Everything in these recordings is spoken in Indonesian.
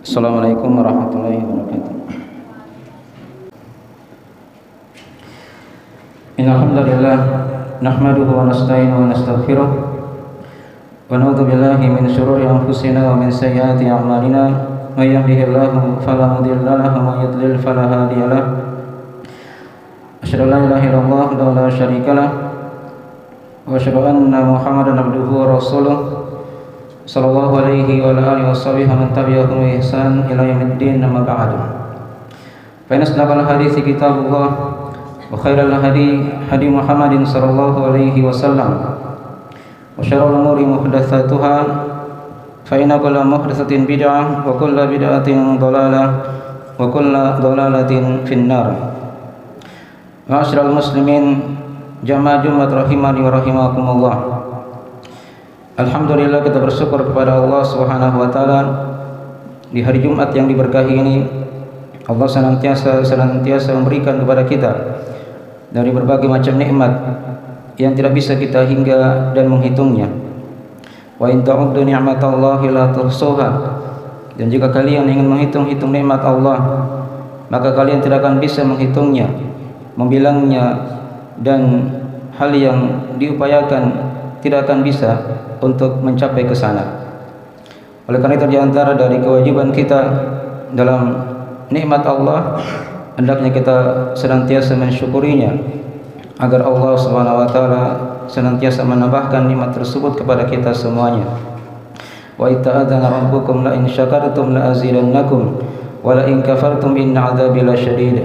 Assalamualaikum warahmatullahi wabarakatuh. Innal hamdalillah nahmaduhu wa nasta'inuhu wa nastaghfiruh wa na'udzu billahi min shururi anfusina wa min sayyiati a'malina may yahdihillahu fala mudilla lahu wa may yudlil fala hadiya lahu. Asyhadu an la ilaha illallah wa la syarika lah wa asyhadu anna Muhammadan abduhu wa rasuluh sallallahu alaihi wa alihi washabihi wa man tabi'ahum bi ihsan ila yaumiddin, amma ba'du. Fa inna asdaqal hadithi kitabullah wa khairal hadi hadi Muhammadin sallallahu alaihi wasallam wa syarrul umuri muhdatsatuha fa inna kulla muhdatsatin bid'ah wa kulla bid'atin dhalalah wa kulla dhalalatin finnar. Ma'asyiral muslimin jamaah Jumat rahimani wa rahimakumullah. Alhamdulillah, kita bersyukur kepada Allah Subhanahu wa taala di hari Jumat yang diberkahi ini. Allah senantiasa memberikan kepada kita dari berbagai macam nikmat yang tidak bisa kita hingga dan menghitungnya. Wa in ta'uddu ni'matallahi la tuhsuha. Dan jika kalian ingin menghitung nikmat Allah, maka kalian tidak akan bisa menghitungnya, membilangnya, dan hal yang diupayakan tidak akan bisa untuk mencapai ke sana. Oleh karena itu, di antara dari kewajiban kita dalam nikmat Allah, hendaknya kita senantiasa mensyukurinya agar Allah Subhanahu wa taala senantiasa menambahkan nikmat tersebut kepada kita semuanya. Wa ta'adzana rabbukum la in syakartum la azidannakum wa la in kafartum inna 'adzabi lasyadid.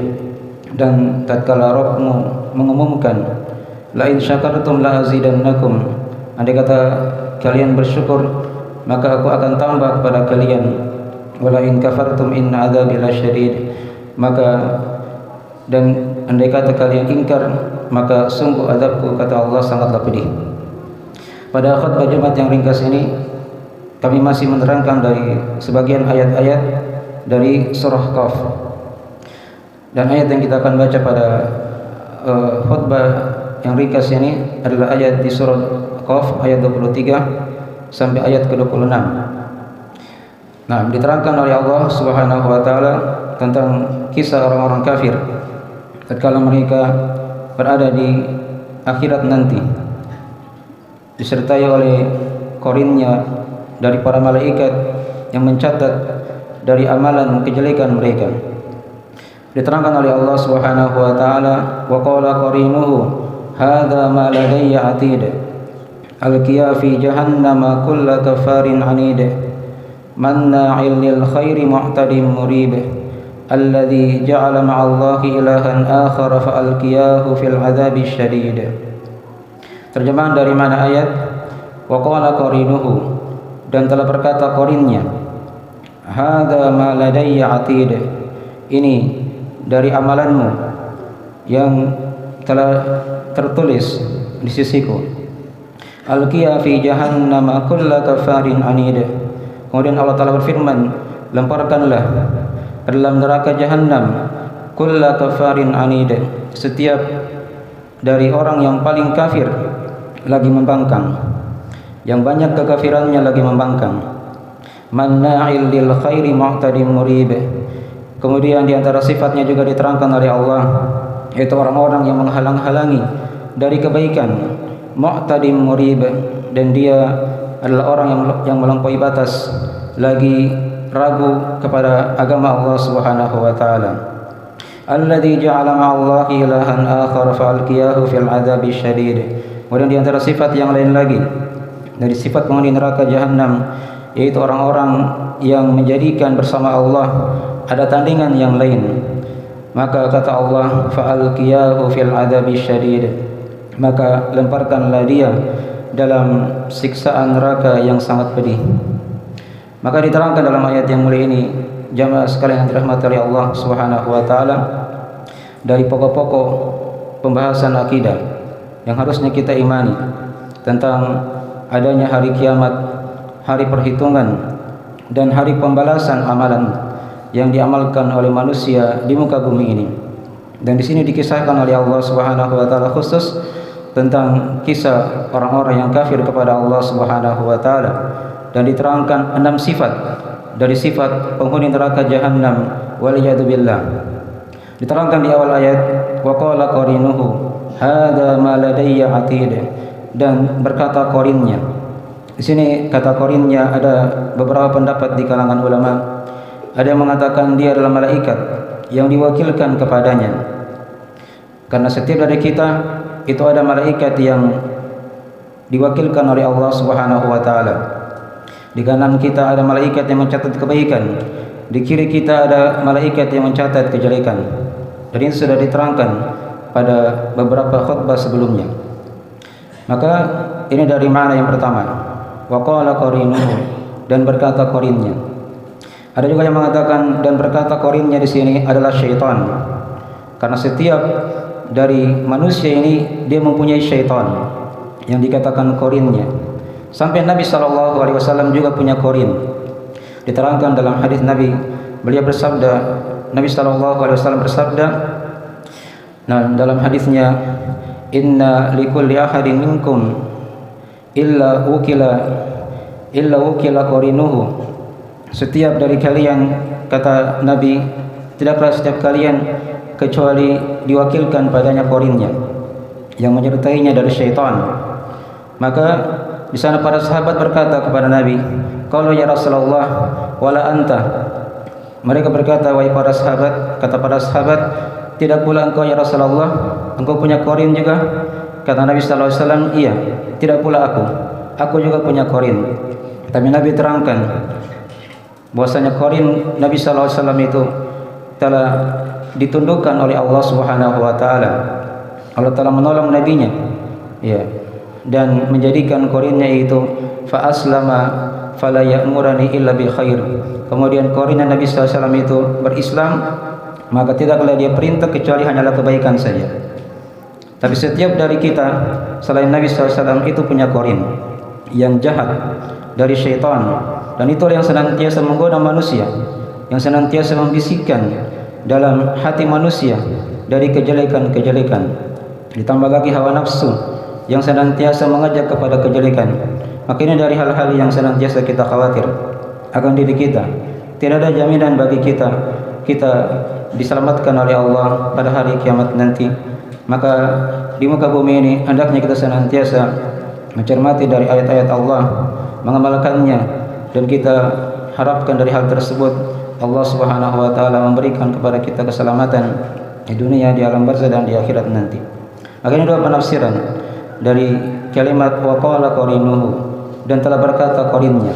Dan tatkala Rabbmu mengumumkan la in syakartum la azidannakum, andai kata kalian bersyukur maka aku akan tambah kepada kalian, wala in kafartum inna adzabi lasyadid, maka dan andai kata kalian ingkar maka sungguh azabku, kata Allah, sangatlah pedih. Pada khutbah Jumat yang ringkas ini kami masih menerangkan dari sebagian ayat-ayat dari surah Qaf, dan ayat yang kita akan baca pada khutbah yang ringkas ini adalah ayat di surah Qaf ayat 23 sampai ayat ke-26. Nah, diterangkan oleh Allah Subhanahu wa taala tentang kisah orang-orang kafir tatkala mereka berada di akhirat nanti, disertai oleh korinnya dari para malaikat yang mencatat dari amalan kejelekan mereka. Diterangkan oleh Allah Subhanahu wa taala, wa qala qarinuhu hadza ma ladayya atid alqiya fi jahannama kulla kafarin anid manna'il lil khairi mu'tadim murib alladzi ja'ala ma'allahi ilahan akhar fa alqiyahu fil 'adzabi syadid. Terjemahan dari mana ayat wa qala qarinuhu, dan telah berkata korinnya, hadza ma ladayya atid, ini dari amalanmu yang telah tertulis di sisiku. Alqiya fi jahannama kulla kafarin anid. Kemudian Allah Ta'ala berfirman, lemparkanlah ke dalam neraka Jahannam kulla kafarin anid, setiap dari orang yang paling kafir lagi membangkang, yang banyak kekafirannya lagi membangkang. Manna'il lil khairi mu'tadim murib. Kemudian di antara sifatnya juga diterangkan oleh Allah, yaitu orang-orang yang menghalang-halangi dari kebaikan. Mu'tadim murib, dan dia adalah orang yang melampaui batas, lagi ragu kepada agama Allah Subhanahu wa taala. Alladzi ja'ala ma'allahi ilahan akhar fa'alqiyahu fil 'adzabi syadid. Kemudian di antara sifat yang lain lagi dari sifat penghuni neraka Jahannam, yaitu orang-orang yang menjadikan bersama Allah ada tandingan yang lain. Maka kata Allah, fa'alqiyahu fil 'adzabi syadid, maka lemparkanlah dia dalam siksaan neraka yang sangat pedih. Maka diterangkan dalam ayat yang mulia ini, jamaah sekalian yang dirahmati oleh Allah Subhanahu wa taala, dari pokok-pokok pembahasan akidah yang harusnya kita imani tentang adanya hari kiamat, hari perhitungan, dan hari pembalasan amalan yang diamalkan oleh manusia di muka bumi ini. Dan di sini dikisahkan oleh Allah Subhanahu wa taala khusus tentang kisah orang-orang yang kafir kepada Allah Subhanahu wa taala, dan diterangkan 6 sifat dari sifat penghuni neraka Jahannam waliyadzubillah. Diterangkan di awal ayat, wa qala qarinuhu hadza ma ladayya atid, dan berkata korinnya. Di sini kata korinnya ada beberapa pendapat di kalangan ulama. Ada yang mengatakan dia adalah malaikat yang diwakilkan kepadanya. Karena setiap dari kita itu ada malaikat yang diwakilkan oleh Allah Subhanahu wa taala. Di kanan kita ada malaikat yang mencatat kebaikan, di kiri kita ada malaikat yang mencatat kejelekan. Dan ini sudah diterangkan pada beberapa khutbah sebelumnya. Maka ini dari makna yang pertama, wa qala qarinuhu, dan berkata korinnya. Ada juga yang mengatakan dan berkata korinnya di sini adalah syaitan. Karena setiap dari manusia ini dia mempunyai syaitan yang dikatakan korinnya. Sampai Nabi SAW juga punya korin. Diterangkan dalam hadis Nabi, beliau bersabda, Nabi SAW bersabda, nah dalam hadisnya, inna likulli ahadin minkum illa ukila qarinuhu. Setiap dari kalian, kata Nabi, tidaklah setiap kalian kecuali diwakilkan padanya korinnya yang menyertainya dari syaitan. Maka di sana para sahabat berkata kepada Nabi, "Qalu ya Rasulullah, wala anta." Mereka berkata, "Wahai para sahabat," kata para sahabat, "tidak pula engkau ya Rasulullah, engkau punya korin juga?" Kata Nabi sallallahu alaihi wasallam, "Iya, tidak pula aku juga punya korin." Tapi Nabi terangkan bahwasanya korin Nabi sallallahu alaihi wasallam itu telah ditundukkan oleh Allah Subhanahu wa taala. Allah telah menolong nabinya, ya, dan menjadikan korinnya itu fa aslama fala ya'murani illa bi khair. Kemudian korinnya Nabi sallallahu alaihi wasallam itu berislam, maka tidaklah dia perintah kecuali hanyalah kebaikan saja. Tapi setiap dari kita selain Nabi sallallahu alaihi wasallam itu punya korin yang jahat dari syaitan, dan itu yang senantiasa menggoda manusia, yang senantiasa membisikkan dalam hati manusia dari kejelekan-kejelekan. Ditambah lagi hawa nafsu yang senantiasa mengajak kepada kejelekan. Maka ini dari hal-hal yang senantiasa kita khawatir akan diri kita. Tidak ada jaminan bagi kita diselamatkan oleh Allah pada hari kiamat nanti. Maka di muka bumi ini hendaknya kita senantiasa mencermati dari ayat-ayat Allah, mengamalkannya, dan kita harapkan dari hal tersebut Allah Subhanahu wa taala memberikan kepada kita keselamatan di dunia, di alam barzah, dan di akhirat nanti. Maka ini dua penafsiran dari kalimat wa qala qarinuhu, dan telah berkata korinnya,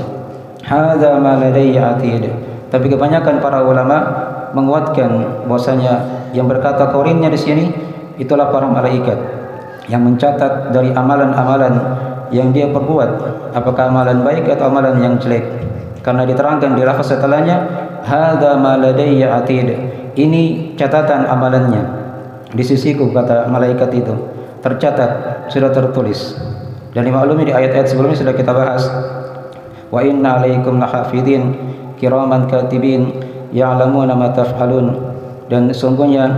hadza ma ladayya atid. Tapi kebanyakan para ulama menguatkan bahwasanya yang berkata korinnya di sini itulah para malaikat yang mencatat dari amalan-amalan yang dia perbuat, apakah amalan baik atau amalan yang jelek. Karena diterangkan di lafaz setelahnya, hadza ma ladayya atid, ini catatan amalannya di sisiku, kata malaikat itu, tercatat, sudah tertulis. Dan dimaklumi di ayat-ayat sebelumnya sudah kita bahas, wa inna alaikum lahafidin kiraman katibin ya'lamuna ma taf'alun. Dan sungguhnya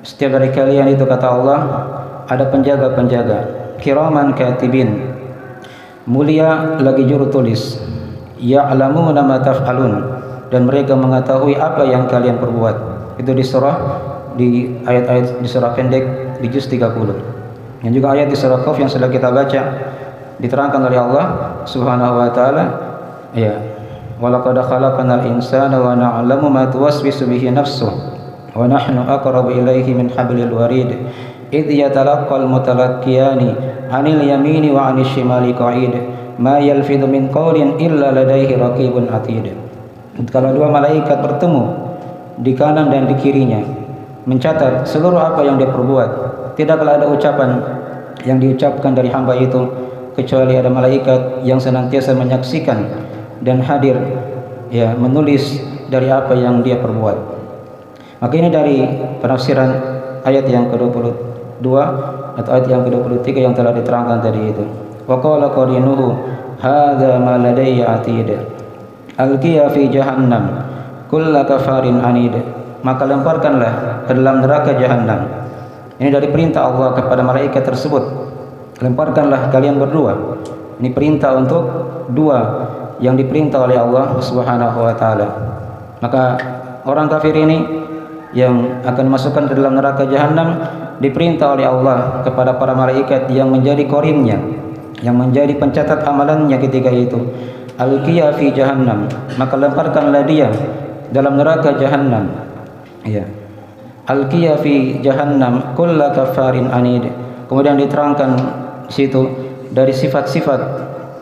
setiap dari kalian itu, kata Allah, ada penjaga-penjaga, kiraman katibin, mulia lagi juru tulis, ya'lamuna ma taf'alun, dan mereka mengetahui apa yang kalian perbuat. Itu di ayat-ayat di surah pendek di juz 30. Dan juga ayat di surah Qaf yang sudah kita baca, diterangkan oleh Allah Subhanahu wa taala, ya, walaqad khalaqnal insana wa na'lamu ma tuwaswisu bihi nafsuhu wa nahnu aqrabu ilaihi min hablil warid idh yatalaqqal mutalaqqiyani 'anil yamini wa 'anil shimali qa'id ma yalfidhu min qawlin illa ladaihi raqibun atid. Kalau dua malaikat bertemu di kanan dan di kirinya, mencatat seluruh apa yang dia perbuat, tidaklah ada ucapan yang diucapkan dari hamba itu kecuali ada malaikat yang senantiasa menyaksikan dan hadir, ya, menulis dari apa yang dia perbuat. Maka ini dari penafsiran ayat yang ke-22 atau ayat yang ke-23 yang telah diterangkan tadi itu. Wa qala qarinuhu hadza ma ladayya atid alqiya fi jahannam kulla kafarin anid. Maka lemparkanlah ke dalam neraka Jahannam. Ini dari perintah Allah kepada malaikat tersebut. Lemparkanlah kalian berdua Ini perintah untuk dua yang diperintah oleh Allah Subhanahu wa taala. Maka orang kafir ini yang akan dimasukkan ke dalam neraka jahanam diperintah oleh Allah kepada para malaikat yang menjadi korinnya, yang menjadi pencatat amalannya ketika itu, alqiya fi jahannam, maka lemparkanlah dia dalam neraka jahanam. Ya. Alqiya fi jahannam kulla kafarin anid. Kemudian diterangkan di situ dari sifat-sifat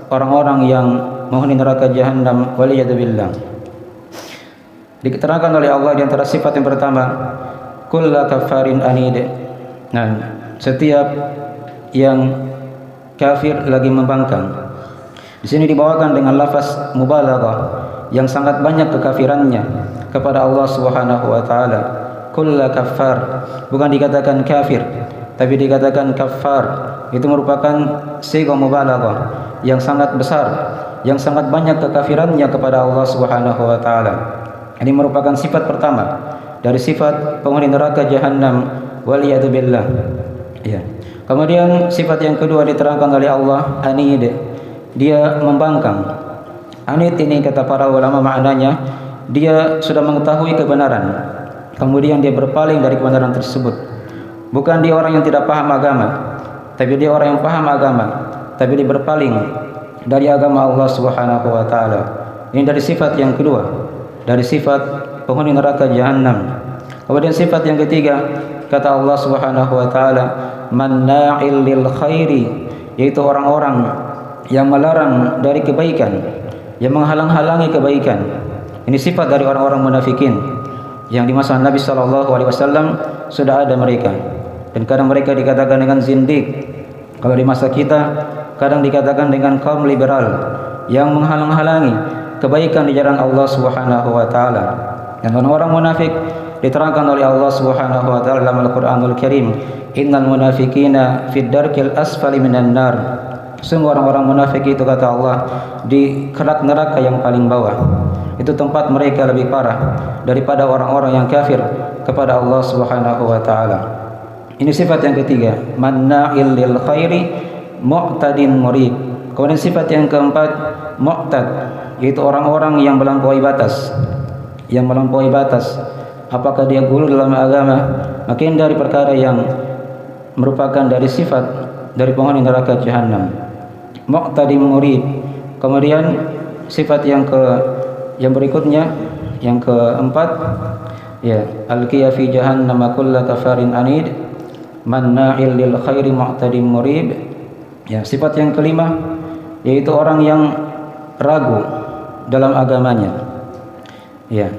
orang-orang yang menghuni neraka jahanam, waliyadzubillah. Diterangkan oleh Allah di antara sifat yang pertama, kulla kafarin anid. Nah, setiap yang kafir lagi membangkang. Di sini dibawakan dengan lafaz mubalaghah yang sangat banyak kekafirannya kepada Allah Subhanahu wa taala. Kulla kafar, bukan dikatakan kafir, tapi dikatakan kafar. Itu merupakan sigha mubalaghah yang sangat besar, yang sangat banyak kekafirannya kepada Allah Subhanahu wa taala. Ini merupakan sifat pertama dari sifat penghuni neraka jahanam, waliyadzubillah. Ya. Kemudian sifat yang kedua diterangkan oleh Allah, anid. Dia membangkang. Anid ini kata para ulama maknanya dia sudah mengetahui kebenaran, kemudian dia berpaling dari kebenaran tersebut. Bukan dia orang yang tidak paham agama, tapi dia orang yang paham agama, tapi dia berpaling dari agama Allah Subhanahu wa taala. Ini dari sifat yang kedua, dari sifat penghuni neraka jahanam. Kemudian sifat yang ketiga, kata Allah Subhanahu wa taala, manna'il lil khairi, yaitu orang-orang yang melarang dari kebaikan, yang menghalang-halangi kebaikan. Ini sifat dari orang-orang munafikin yang di masa Nabi sallallahu alaihi wasallam sudah ada mereka. Dan kadang mereka dikatakan dengan zindik. Kalau di masa kita kadang dikatakan dengan kaum liberal yang menghalang-halangi kebaikan di jalan Allah Subhanahu wa taala. Dan orang-orang munafik diterangkan oleh Allah Subhanahu wa taala dalam Al-Qur'anul Karim, innal munafiqina fid darkil asfali minan nar. Sungguh orang-orang munafik itu kata Allah di kerak neraka yang paling bawah. Itu tempat mereka lebih parah daripada orang-orang yang kafir kepada Allah Subhanahu wa taala. Ini sifat yang ketiga, manna'il lil khairi mu'tadin murib. Kemudian sifat yang keempat, mu'tad, yaitu orang-orang yang melampaui batas. Yang melampaui batas. Apakah dia gulu dalam agama? Makin dari perkara yang merupakan dari sifat dari penghuni neraka jahanam. Mu'tadin murib. Kemudian sifat yang berikutnya, yang keempat, ya, alqiya fi jahannam kulla kafarin anid, manna'il lil khairi mu'tadin murib. Ya, sifat yang kelima yaitu orang yang ragu dalam agamanya. Ya.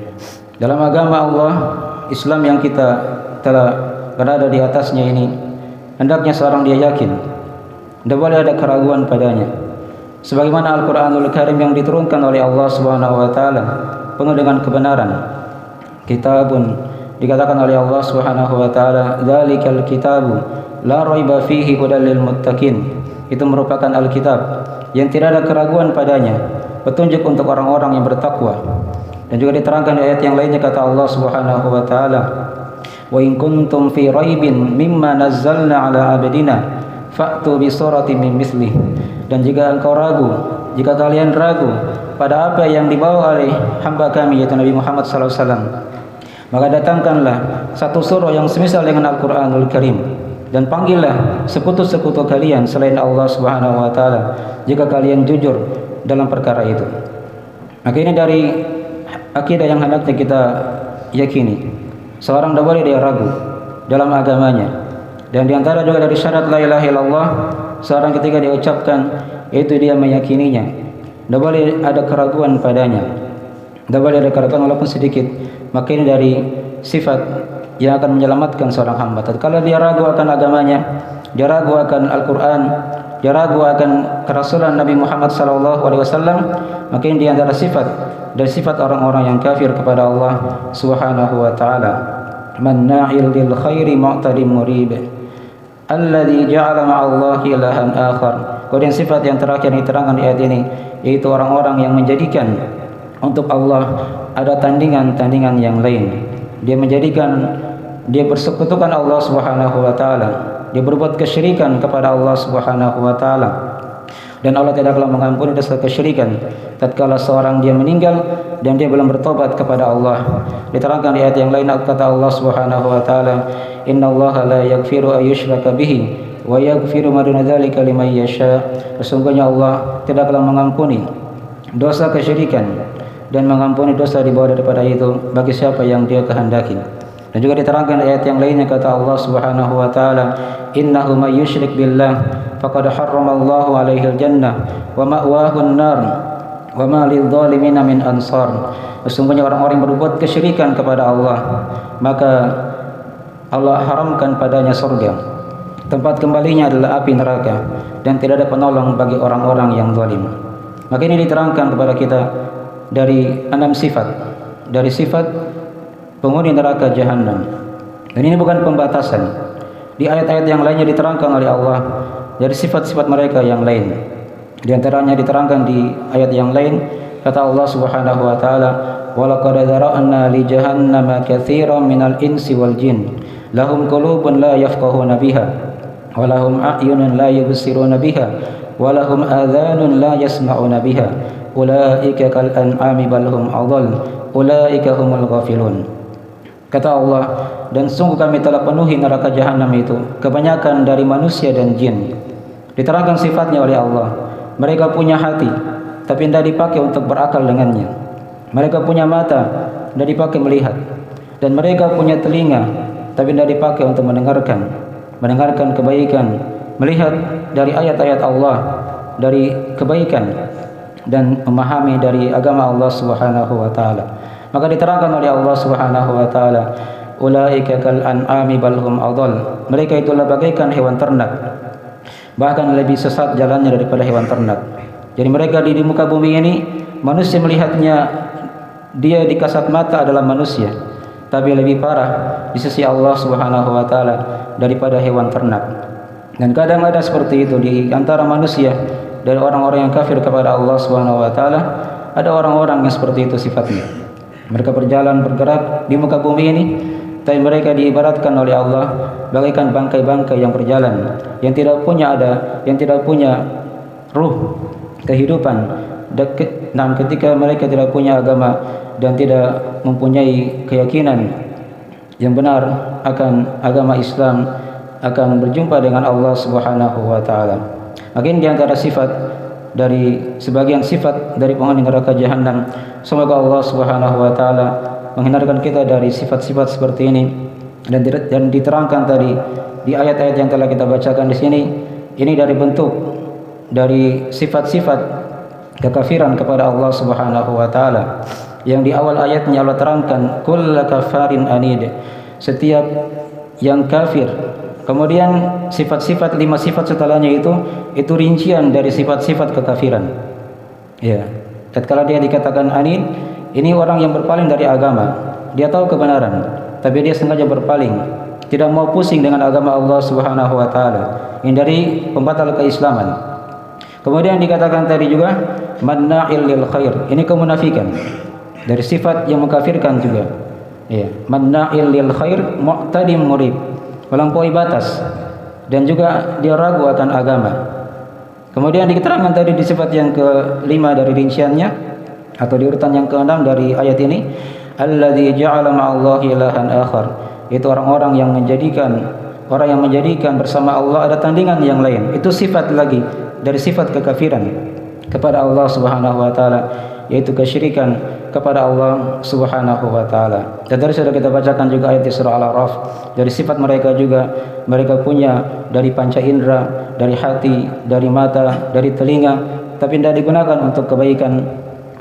Dalam agama Allah Islam yang kita telah berada di atasnya ini, hendaknya seorang dia yakin, tidak boleh ada keraguan padanya. Sebagaimana Al-Qur'anul Karim yang diturunkan oleh Allah Subhanahu wa taala penuh dengan kebenaran. Kitabun, dikatakan oleh Allah Subhanahu wa taala, dzalikal kitabu la raiba fihi hudal lil muttaqin. Itu merupakan Alkitab yang tidak ada keraguan padanya, petunjuk untuk orang-orang yang bertakwa. Dan juga diterangkan di ayat yang lainnya kata Allah Subhanahu wa taala, wa in kuntum fi raibin mimma nazzalna ala abdina fa'tu bi suratin min mislih. Dan jika engkau ragu, jika kalian ragu pada apa yang dibawa oleh hamba kami yaitu Nabi Muhammad sallallahu alaihi wasallam, maka datangkanlah satu surah yang semisal dengan Al-Qur'anul Karim dan panggillah sekutu-sekutu kalian selain Allah Subhanahu wa taala jika kalian jujur dalam perkara itu. Maka ini dari akidah yang hendaknya kita yakini. Seorang tidak boleh dia ragu dalam agamanya. Dan diantara juga dari syarat la ilaha illallah, seorang ketika dia ucapkan yaitu dia meyakininya. Tidak boleh ada keraguan padanya. Tidak boleh ada keraguan walaupun sedikit. Maka ini dari sifat yang akan menyelamatkan seorang hamba. Kalau dia ragu akan agamanya, dia ragu akan Al-Quran, dia ragu akan kerasulan Nabi Muhammad SAW, maka ini di antara sifat dari sifat orang-orang yang kafir kepada Allah Subhanahu wa taala. Manna'il lil khairi mu'tadin murib, alladzi ja'ala ma'allahi ilahan akhar. Kemudian sifat yang terakhir yang diterangkan di ayat ini yaitu orang-orang yang menjadikan untuk Allah ada tandingan-tandingan yang lain. Dia bersekutukan Allah Subhanahu wa taala. Dia berbuat kesyirikan kepada Allah Subhanahu wa taala. Dan Allah tidaklah mengampuni dosa kesyirikan tatkala seorang dia meninggal dan dia belum bertobat kepada Allah. Diterangkan di ayat yang lain kata Allah Subhanahu wa taala, "Innallaha la yaghfiru ay yushraka bihi wa yaghfiru ma duna dzalika liman yasha." Sesungguhnya Allah tidaklah mengampuni dosa kesyirikan dan mengampuni dosa di bawah daripada itu bagi siapa yang dia kehendaki. Dan juga diterangkan ayat yang lainnya kata Allah Subhanahu wa taala, "Innahu may yusyrik billah faqad harramallahu 'alaihi al-jannah wa ma'wahu an-nar wa ma lidh-dhalimin min ansar." Sesungguhnya orang-orang yang berbuat kesyirikan kepada Allah, maka Allah haramkan padanya surga. Tempat kembalinya adalah api neraka dan tidak ada penolong bagi orang-orang yang zalim. Maka ini diterangkan kepada kita dari 6 sifat. Dari sifat penghuni neraka jahanam. Dan ini bukan pembatasan. Di ayat-ayat yang lainnya diterangkan oleh Allah dari sifat-sifat mereka yang lain. Di antaranya diterangkan di ayat yang lain kata Allah Subhanahu wa taala, "Wa laqad zara'na li jahannama katsiran minal insi wal jin lahum qulubun la yafqahuna biha wa lahum a'yunun la yubsiruna biha wa lahum adhanun la yasma'una biha ulaika kal an'ami bal hum adall ulaika humul ghafilun." Kata Allah, dan sungguh kami telah penuhi neraka jahanam itu kebanyakan dari manusia dan jin. Diterangkan sifatnya oleh Allah. Mereka punya hati, tapi tidak dipakai untuk berakal dengannya. Mereka punya mata, tidak dipakai melihat. Dan mereka punya telinga, tapi tidak dipakai untuk mendengarkan kebaikan, melihat dari ayat-ayat Allah, dari kebaikan, dan memahami dari agama Allah Subhanahu wa taala. Maka diterangkan oleh Allah Subhanahu wa taala, ulaika kal an'ami bal hum adall. Mereka itulah bagaikan hewan ternak, bahkan lebih sesat jalannya daripada hewan ternak. Jadi mereka di muka bumi ini, manusia melihatnya dia di kasat mata adalah manusia, tapi lebih parah di sisi Allah Subhanahu wa taala daripada hewan ternak. Dan kadang ada seperti itu di antara manusia, dari orang-orang yang kafir kepada Allah Subhanahu wa taala, ada orang-orang yang seperti itu sifatnya. Mereka berjalan bergerak di muka bumi ini, tapi mereka diibaratkan oleh Allah bagaikan bangkai-bangkai yang berjalan, yang tidak punya ruh kehidupan. Dan ketika mereka tidak punya agama dan tidak mempunyai keyakinan yang benar akan agama Islam, akan berjumpa dengan Allah Subhanahu wa taala. Maka ini di antara sifat dari sebagian sifat dari penghuni neraka jahanam. Semoga Allah Subhanahu wa taala menghindarkan kita dari sifat-sifat seperti ini, dan diterangkan tadi di ayat-ayat yang telah kita bacakan di sini. Ini dari bentuk dari sifat-sifat kekafiran kepada Allah Subhanahu wa taala. Yang di awal ayatnya Allah terangkan kullu kafarin anid, setiap yang kafir. Kemudian sifat-sifat 5 sifat setelahnya itu rincian dari sifat-sifat kekafiran. Ya, tatkala dia dikatakan anid, ini orang yang berpaling dari agama. Dia tahu kebenaran, tapi dia sengaja berpaling, tidak mau pusing dengan agama Allah Subhanahu wa taala. Ini dari pembatal keislaman. Kemudian dikatakan tadi juga manna'il lil khair. Ini kemunafikan. Dari sifat yang mengkafirkan juga. Ya, manna'il lil khair mu'tadim murib. Melampaui batas dan juga dia ragu akan agama. Kemudian diterangkan tadi di sifat yang ke-5 dari rinciannya atau di urutan yang ke-6 dari ayat ini, alladzi ja'ala ma'allahi ilahan akhar. Itu orang yang menjadikan bersama Allah ada tandingan yang lain. Itu sifat lagi dari sifat kekafiran kepada Allah Subhanahu wa taala, yaitu kesyirikan kepada Allah Subhanahu wa taala. Dan tadi sudah kita bacakan juga ayat di surah Al-A'raf, dari sifat mereka juga, mereka punya dari panca indera, dari hati, dari mata, dari telinga, tapi tidak digunakan untuk kebaikan,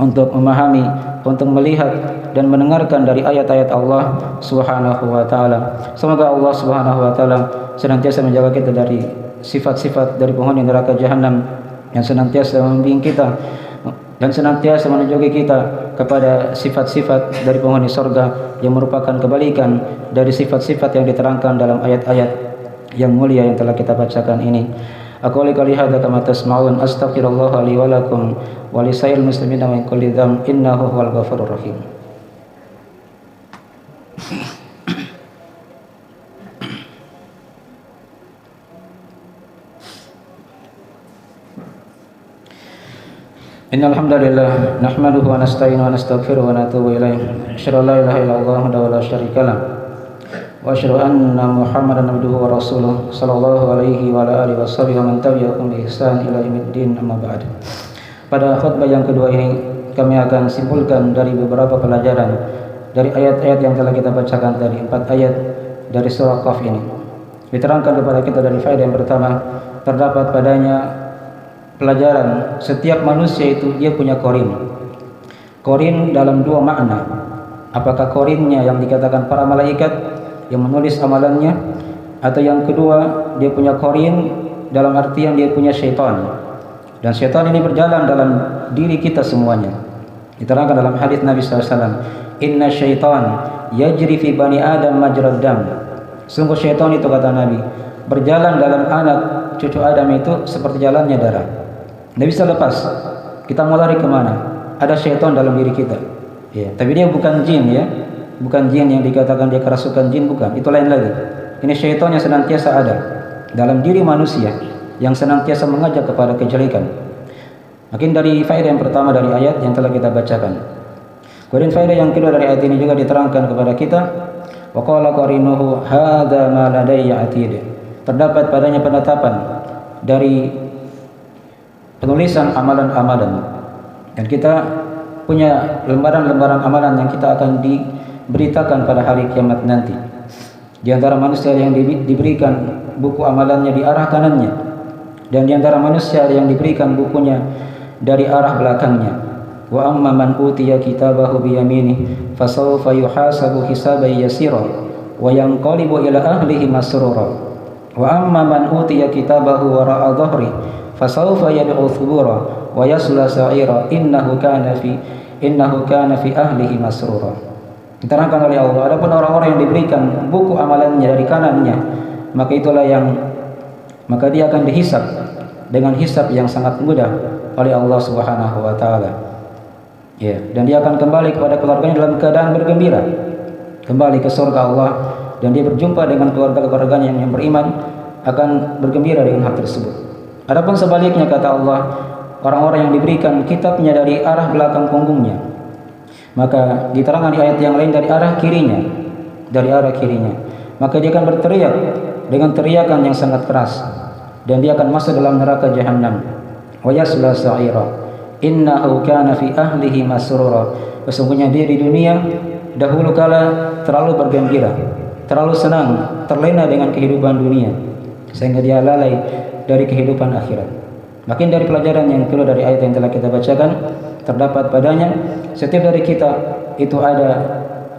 untuk memahami, untuk melihat dan mendengarkan dari ayat-ayat Allah Subhanahu wa taala. Semoga Allah Subhanahu wa taala senantiasa menjaga kita dari sifat-sifat dari penghuni neraka jahanam, yang senantiasa membimbing kita dan senantiasa menunjuki kita kepada sifat-sifat dari penghuni surga yang merupakan kebalikan dari sifat-sifat yang diterangkan dalam ayat-ayat yang mulia yang telah kita bacakan ini. Aku qouli hadza kama tasma'un, astaghfirullah li wa lakum wa lisairil muslimina min kulli dzamb, innahu huwal ghafurur rahim. Innal hamdalillah nahmaduhu wa nasta'inuhu wa nastaghfiruhu wa natubu ilaih. Asyhadu an la ilaha illallah wahdahu la syarika lah. Wa asyhadu anna Muhammadan abduhu wa rasuluh sallallahu alaihi wa ala alihi washabihi wa man tabi'ahum bi ihsan ila yaumiddin, amma ba'd. Pada khutbah yang kedua ini kami akan simpulkan dari beberapa pelajaran dari ayat-ayat yang telah kita bacakan tadi, 4 ayat dari surah Qaf ini. Diterangkan kepada kita dari faedah yang pertama, terdapat padanya pelajaran setiap manusia itu dia punya korin. Korin dalam dua makna. Apakah korinnya yang dikatakan para malaikat yang menulis amalannya, atau yang kedua dia punya korin dalam artian dia punya syaitan. Dan syaitan ini berjalan dalam diri kita semuanya. Diterangkan dalam hadis Nabi SAW, inna syaitan yajri fi bani adam majrad dam. Sungguh syaitan itu, kata Nabi, berjalan dalam anak cucu Adam itu seperti jalannya darah. Tidak bisa lepas. Kita mau lari kemana? Ada syaitan dalam diri kita. Ya, tapi dia bukan jin, ya, bukan jin yang dikatakan dia kerasukan jin, bukan. Itu lain lagi. Ini syaitan yang senantiasa ada dalam diri manusia, yang senantiasa mengajak kepada kejelekan. Makin dari faedah yang pertama dari ayat yang telah kita bacakan. Kemudian faedah yang kedua dari ayat ini juga diterangkan kepada kita. Wa qala qarinuhu hadza ma ladayya atid. Terdapat padanya penetapan dari penulisan amalan-amalan, dan kita punya lembaran-lembaran amalan yang kita akan diberitakan pada hari kiamat nanti. Di antara manusia yang diberikan buku amalannya di arah kanannya, dan di antara manusia yang diberikan bukunya dari arah belakangnya. Wa amma man utiya kitabahu bi yaminihi fasawfa yuhasabu hisaban yasira wa yanqalibu ila ahlihi masrura. Wa amma man utiya kitabahu wara'a dhahri fasawfa yad'u thubura wa yasla sa'ira innahu kana fi ahlihi masrura. Diterangkan oleh Allah, adapun orang-orang yang diberikan buku amalannya dari kanannya, maka dia akan dihisab dengan hisab yang sangat mudah oleh Allah Subhanahu wa taala. Ya, dan dia akan kembali kepada keluarganya dalam keadaan bergembira, kembali ke surga Allah, dan dia berjumpa dengan keluarga-keluarganya yang beriman, akan bergembira dengan hal tersebut. Adapun sebaliknya, kata Allah, orang-orang yang diberikan kitabnya dari arah belakang punggungnya, maka diterangkan di ayat yang lain dari arah kirinya, maka dia akan berteriak dengan teriakan yang sangat keras, dan dia akan masuk dalam neraka jahanam. Wa yasla sa'ira innahu kana fi ahlihi masrura. Sesungguhnya dia di dunia dahulu kala terlalu bergembira, terlalu senang, terlena dengan kehidupan dunia, sehingga dia lalai dari kehidupan akhirat. Makin dari pelajaran yang kedua dari ayat yang telah kita bacakan, terdapat padanya setiap dari kita itu ada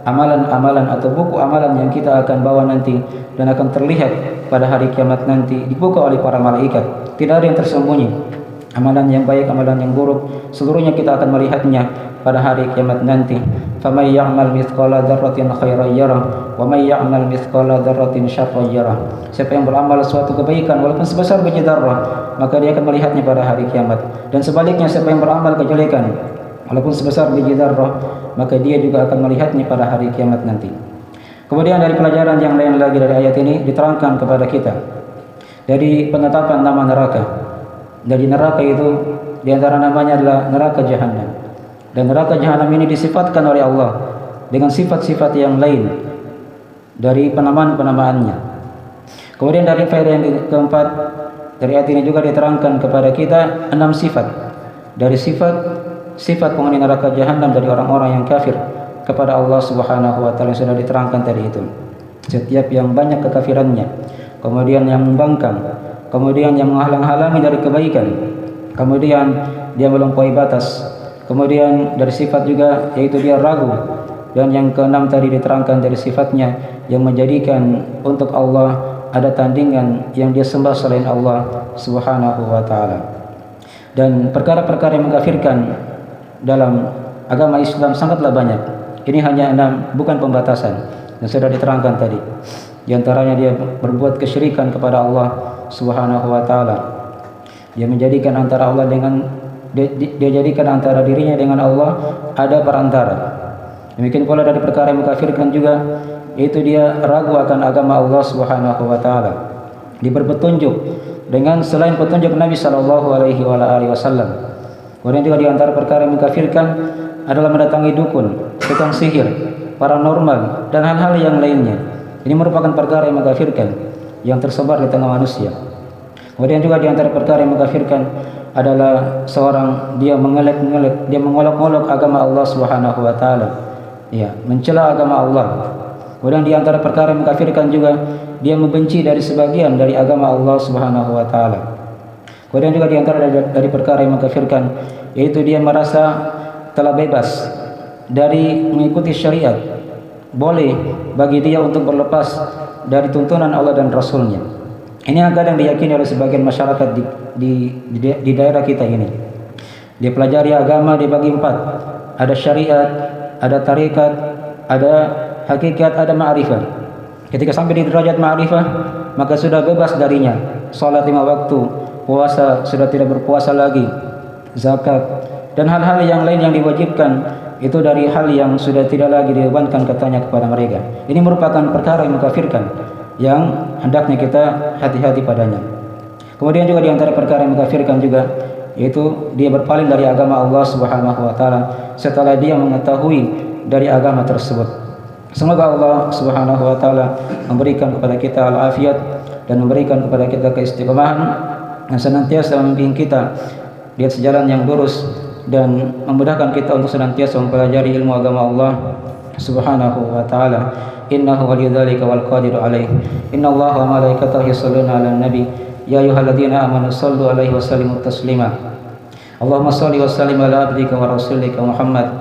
amalan-amalan atau buku amalan yang kita akan bawa nanti, dan akan terlihat pada hari kiamat nanti, dibuka oleh para malaikat. Tidak ada yang tersembunyi. Amalan yang baik, amalan yang buruk, seluruhnya kita akan melihatnya pada hari kiamat nanti. Faman ya'mal mithqala dzarratin khairan yarah wa may ya'mal mithqala dzarratin syarran yarah. Siapa yang beramal suatu kebaikan walaupun sebesar biji zarrah, maka dia akan melihatnya pada hari kiamat. Dan sebaliknya, siapa yang beramal kejelekan walaupun sebesar biji zarrah, maka dia juga akan melihatnya pada hari kiamat nanti. Kemudian dari pelajaran yang lain lagi dari ayat ini diterangkan kepada kita dari penetapan nama neraka. Dari neraka itu diantara namanya adalah neraka jahanam. Dan neraka jahanam ini disifatkan oleh Allah dengan sifat-sifat yang lain dari penamaan-penamaannya. Kemudian dari faedah yang keempat dari ayat ini juga diterangkan kepada kita 6 sifat dari sifat penghuni neraka jahanam dari orang-orang yang kafir kepada Allah Subhanahu wa taala yang sudah diterangkan tadi itu. Setiap yang banyak kekafirannya, kemudian yang membangkang, kemudian yang menghalang-halangi dari kebaikan, kemudian dia melampaui batas, kemudian dari sifat juga yaitu dia ragu, dan yang keenam tadi diterangkan dari sifatnya yang menjadikan untuk Allah ada tandingan yang dia sembah selain Allah Subhanahu wa taala. Dan perkara-perkara yang mengkafirkan dalam agama Islam sangatlah banyak. Ini hanya 6, bukan pembatasan, yang sudah diterangkan tadi. Di antaranya dia berbuat kesyirikan kepada Allah Subhanahu wa taala. Dia menjadikan antara Allah dengan dia jadikan antara dirinya dengan Allah ada perantara. Demikian pula dari perkara yang mengkafirkan juga, yaitu dia ragu akan agama Allah Subhanahu wa taala. Dia berpetunjuk dengan selain petunjuk Nabi sallallahu alaihi wasallam. Kemudian juga di antara perkara yang mengkafirkan adalah mendatangi dukun, tukang sihir, paranormal, dan hal-hal yang lainnya. Ini merupakan perkara yang mengkafirkan yang tersebar di tengah manusia. Kemudian juga di antara perkara yang mengkafirkan adalah seorang dia mengelak-ngelak, dia mengolok-olok agama Allah Subhanahu wa taala. Ya, mencela agama Allah. Kemudian di antara perkara yang mengkafirkan juga dia membenci dari sebagian dari agama Allah Subhanahu wa taala. Kemudian juga di antara dari perkara yang mengkafirkan yaitu dia merasa telah bebas dari mengikuti syariat. Boleh bagi dia untuk berlepas dari tuntunan Allah dan Rasulnya. Ini yang kadang diyakini oleh sebagian masyarakat di daerah kita ini. Dia pelajari agama dibagi 4. Ada syariat, ada tarikat, ada hakikat, ada ma'rifah. Ketika sampai di derajat ma'rifah, maka sudah bebas darinya. Salat 5 waktu, puasa sudah tidak berpuasa lagi, zakat, dan hal-hal yang lain yang diwajibkan itu dari hal yang sudah tidak lagi dibebankan katanya kepada mereka. Ini merupakan perkara yang mengkafirkan yang hendaknya kita hati-hati padanya. Kemudian juga di antara perkara yang mengkafirkan juga yaitu dia berpaling dari agama Allah Subhanahu wa taala setelah dia mengetahui dari agama tersebut. Semoga Allah Subhanahu wa taala memberikan kepada kita al-afiyat dan memberikan kepada kita keistiqomahan yang senantiasa membimbing kita di atas jalan yang lurus dan memudahkan kita untuk senantiasa mempelajari ilmu agama Allah Subhanahu wa taala. Innahu waliyudzalika wal qadiru alaih. Innallaha wa malaikatahu yusholluna 'alan nabi ya ayyuhalladzina amanu shallu 'alaihi wa sallimu taslima. Allahumma shalli wa sallim ala abdika wa rasulika Muhammad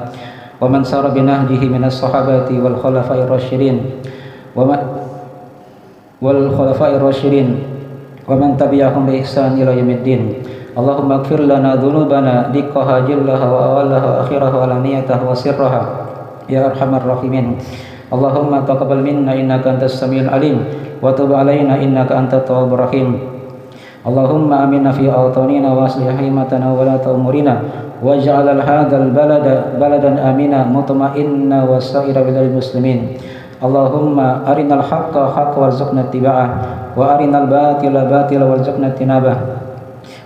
wa man sara bi nahjihi minas sahabati wal khulafa'ir rasyidin wa man tabi'ahum bi ihsan ila yaumiddin. Allahumma ighfir lana dhunubana diqqaha jillaha wa awalaha wa akhiraha wa alaniyataha wa sirraha ya arhamar rahimin. Allahumma taqabbal minna innaka antas samiul alim wa tub alaina innaka antat tawwabur rahim. Allahumma aminna fi awtanina wa aslih haimatana wa la umurina waj'al hadzal baladan amina mutma'inna wa sa'ira biladil muslimin. Allahumma arinal haqqa haqqan warzuqna ittiba'ah wa arinal batila batila warzuqna ijtinabah.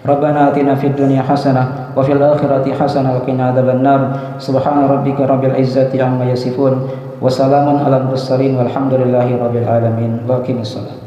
Rabbana atina fid dunya hasanah wa fil akhirati hasanah wa qina adzabannar. Subhana rabbika rabbil izzati amma yasifun wa salamun alal mursalin walhamdulillahi rabbil alamin. Wa aqimissalam.